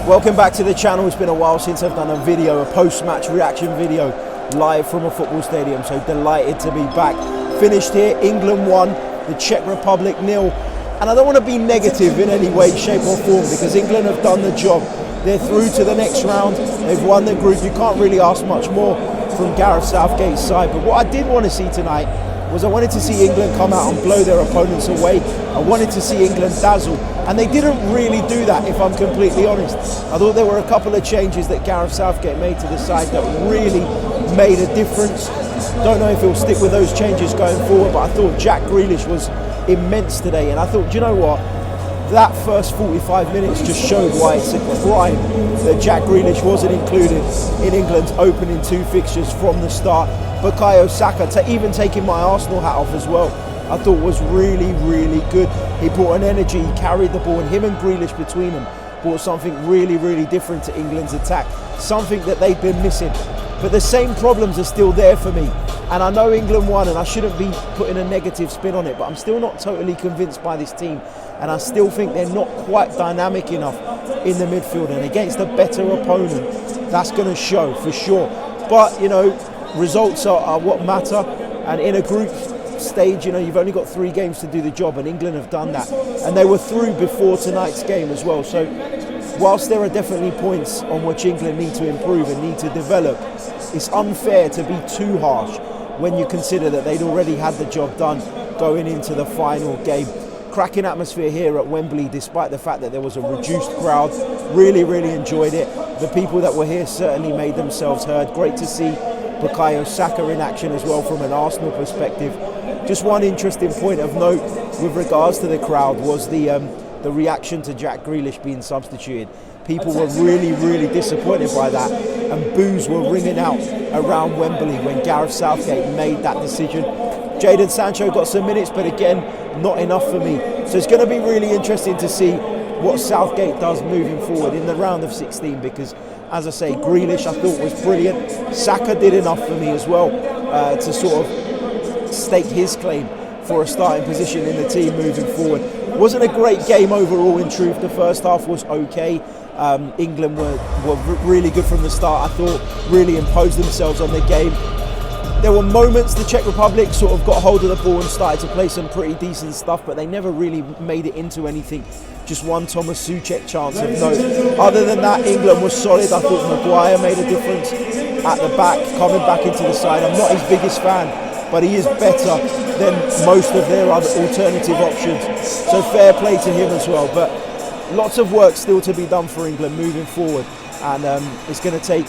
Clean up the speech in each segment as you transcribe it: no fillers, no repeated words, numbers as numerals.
Welcome back to the channel. It's been a while since I've done a video, a post-match reaction video live from a football stadium, so delighted to be back. Finished here, England won, the Czech Republic 0, and I don't want to be negative in any way, shape or form, because England have done the job. They're through to the next round, they've won the group. You can't really ask much more from Gareth Southgate's side, but what I did want to see tonight was I wanted to see England come out and blow their opponents away. I wanted to see England dazzle, and they didn't really do that, if I'm completely honest. I thought there were a couple of changes that Gareth Southgate made to the side that really made a difference. Don't know if he'll stick with those changes going forward, but I thought Jack Grealish was immense today, and I thought, do you know what? That first 45 minutes just showed why it's a crime that Jack Grealish wasn't included in England's opening two fixtures from the start. Bukayo Saka, even taking my Arsenal hat off as well, I thought was really, really good. He brought an energy, he carried the ball, and him and Grealish between them brought something really, really different to England's attack, something that they'd been missing. But the same problems are still there for me. And I know England won, and I shouldn't be putting a negative spin on it, but I'm still not totally convinced by this team. And I still think they're not quite dynamic enough in the midfield. And against a better opponent, that's going to show for sure. But, you know, results are what matter. And in a group stage, you know, you've only got 3 games to do the job, and England have done that. And they were through before tonight's game as well. So whilst there are definitely points on which England need to improve and need to develop, it's unfair to be too harsh when you consider that they'd already had the job done going into the final game. Cracking atmosphere here at Wembley, despite the fact that there was a reduced crowd. Really, really enjoyed it. The people that were here certainly made themselves heard. Great to see Bukayo Saka in action as well from an Arsenal perspective. Just one interesting point of note with regards to the crowd was the reaction to Jack Grealish being substituted. People were really, really disappointed by that, and boos were ringing out around Wembley when Gareth Southgate made that decision. Jadon Sancho got some minutes, but again, not enough for me. So it's going to be really interesting to see what Southgate does moving forward in the round of 16, because, as I say, Grealish I thought was brilliant. Saka did enough for me as well to sort of stake his claim for a starting position in the team moving forward. Wasn't a great game overall, in truth. The first half was okay. England were really good from the start, I thought, really imposed themselves on the game. There were moments the Czech Republic sort of got hold of the ball and started to play some pretty decent stuff, but they never really made it into anything. Just one Thomas Souček chance of note. Other than that, England was solid. I thought Maguire made a difference at the back, coming back into the side. I'm not his biggest fan, but he is better than most of their other alternative options. So fair play to him as well. But lots of work still to be done for England moving forward, and it's going to take,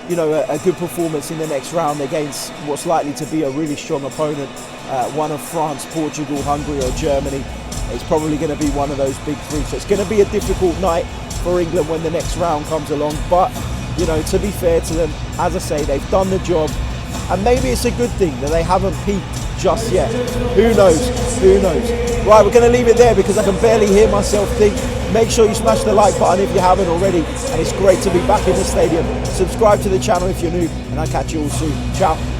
you know, a good performance in the next round against what's likely to be a really strong opponent, one of France, Portugal, Hungary or Germany. It's probably going to be one of those big 3. So it's going to be a difficult night for England when the next round comes along. But, you know, to be fair to them, as I say, they've done the job, and maybe it's a good thing that they haven't peaked just yet. Who knows? Who knows? Right, we're going to leave it there because I can barely hear myself think. Make sure you smash the like button if you haven't already, and it's great to be back in the stadium. Subscribe to the channel if you're new, and I'll catch you all soon. Ciao.